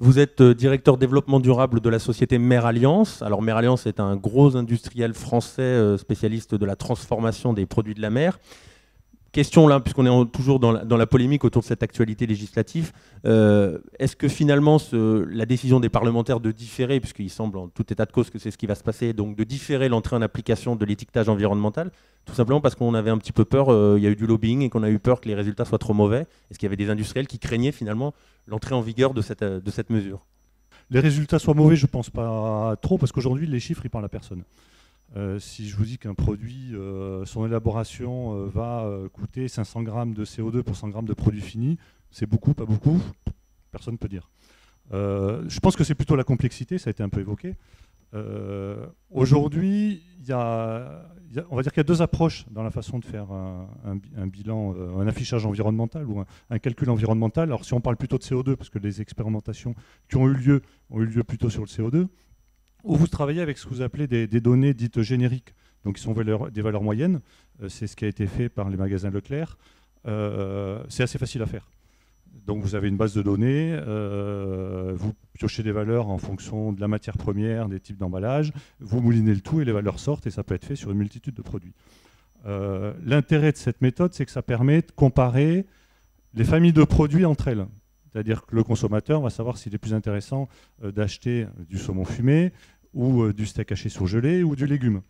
Vous êtes directeur développement durable de la société Mer Alliance. Alors Mer Alliance est un gros industriel français spécialiste de la transformation des produits de la mer. Question là, puisqu'on est toujours dans la polémique autour de cette actualité législative, est-ce que finalement la décision des parlementaires de différer, puisqu'il semble en tout état de cause que c'est ce qui va se passer, donc de différer l'entrée en application de l'étiquetage environnemental, tout simplement parce qu'on avait un petit peu peur, il y a eu du lobbying et qu'on a eu peur que les résultats soient trop mauvais? Est-ce qu'il y avait des industriels qui craignaient finalement l'entrée en vigueur de cette mesure? Les résultats soient mauvais, je ne pense pas trop, parce qu'aujourd'hui, les chiffres, ils parlent à personne. Si je vous dis qu'un produit, son élaboration va coûter 500 grammes de CO2 pour 100 grammes de produit fini, c'est beaucoup, pas beaucoup, personne ne peut dire. Je pense que c'est plutôt la complexité, ça a été un peu évoqué. Aujourd'hui, on va dire qu'il y a deux approches dans la façon de faire un bilan, un affichage environnemental ou un calcul environnemental. Alors si on parle plutôt de CO2, parce que les expérimentations qui ont eu lieu plutôt sur le CO2, où vous travaillez avec ce que vous appelez des données dites génériques, donc qui sont des valeurs moyennes. C'est ce qui a été fait par les magasins Leclerc. C'est assez facile à faire. Donc vous avez une base de données, vous piochez des valeurs en fonction de la matière première, des types d'emballage, vous moulinez le tout et les valeurs sortent et ça peut être fait sur une multitude de produits. L'intérêt de cette méthode, c'est que ça permet de comparer les familles de produits entre elles. C'est-à-dire que le consommateur va savoir s'il est plus intéressant d'acheter du saumon fumé ou du steak haché surgelé ou du légume.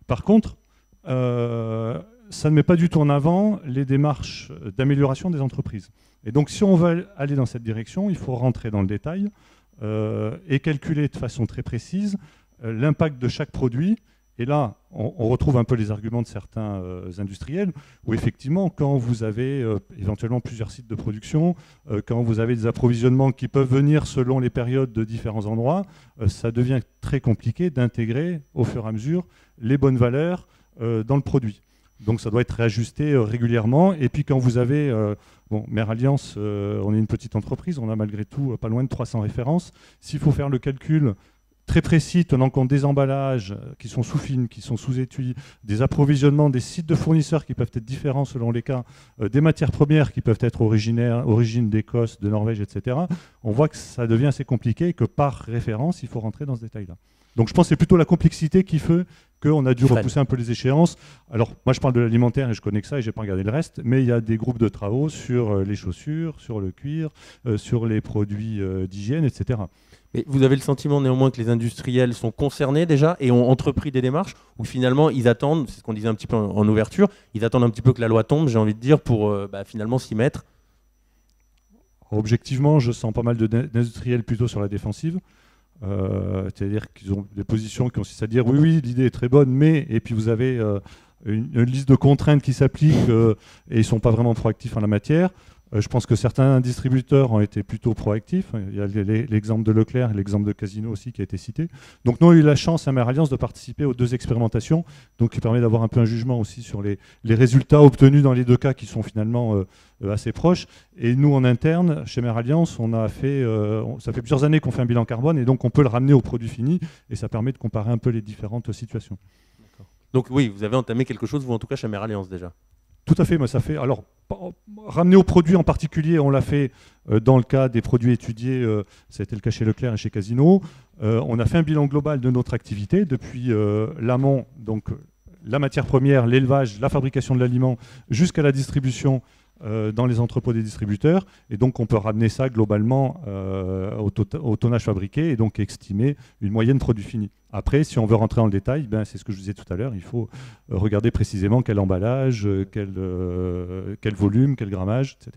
Par contre, ça ne met pas du tout en avant les démarches d'amélioration des entreprises. Et donc, si on veut aller dans cette direction, il faut rentrer dans le détail et calculer de façon très précise l'impact de chaque produit. Et là, on retrouve un peu les arguments de certains industriels, où effectivement, quand vous avez éventuellement plusieurs sites de production, quand vous avez des approvisionnements qui peuvent venir selon les périodes de différents endroits, ça devient très compliqué d'intégrer au fur et à mesure les bonnes valeurs dans le produit. Donc ça doit être réajusté régulièrement. Et puis quand vous avez, Mer Alliance, on est une petite entreprise, on a malgré tout pas loin de 300 références. S'il faut faire le calcul très précis, tenant compte des emballages qui sont sous film, qui sont sous étui, des approvisionnements, des sites de fournisseurs qui peuvent être différents selon les cas, des matières premières qui peuvent être origine d'Écosse, de Norvège, etc. On voit que ça devient assez compliqué et que par référence, il faut rentrer dans ce détail-là. Donc je pense que c'est plutôt la complexité qui fait qu'on a dû repousser un peu les échéances. Alors moi je parle de l'alimentaire et je connais que ça et je n'ai pas regardé le reste, mais il y a des groupes de travaux sur les chaussures, sur le cuir, sur les produits d'hygiène, etc. Mais vous avez le sentiment néanmoins que les industriels sont concernés déjà et ont entrepris des démarches où finalement ils attendent, c'est ce qu'on disait un petit peu en ouverture, ils attendent un petit peu que la loi tombe, j'ai envie de dire, pour finalement s'y mettre? Objectivement, je sens pas mal d'industriels plutôt sur la défensive. C'est-à-dire qu'ils ont des positions qui consistent à dire oui, l'idée est très bonne, mais, et puis vous avez une liste de contraintes qui s'appliquent et ils ne sont pas vraiment proactifs en la matière. Je pense que certains distributeurs ont été plutôt proactifs. Il y a l'exemple de Leclerc et l'exemple de Casino aussi qui a été cité. Donc nous, on a eu la chance à Mer Alliance de participer aux deux expérimentations, donc qui permet d'avoir un peu un jugement aussi sur les résultats obtenus dans les deux cas qui sont finalement assez proches. Et nous, en interne, chez Mer Alliance, on a fait, ça fait plusieurs années qu'on fait un bilan carbone et donc on peut le ramener au produit fini et ça permet de comparer un peu les différentes situations. Donc oui, vous avez entamé quelque chose, vous en tout cas chez Mer Alliance déjà. Tout à fait, moi ça fait. Alors, ramener aux produits en particulier, on l'a fait dans le cas des produits étudiés, ça a été le cas chez Leclerc et chez Casino. On a fait un bilan global de notre activité depuis l'amont, donc la matière première, l'élevage, la fabrication de l'aliment, jusqu'à la distribution dans les entrepôts des distributeurs. Et donc, on peut ramener ça globalement au tonnage fabriqué et donc estimer une moyenne produit fini. Après, si on veut rentrer dans le détail, ben, c'est ce que je vous disais tout à l'heure, il faut regarder précisément quel emballage, quel volume, quel grammage, etc.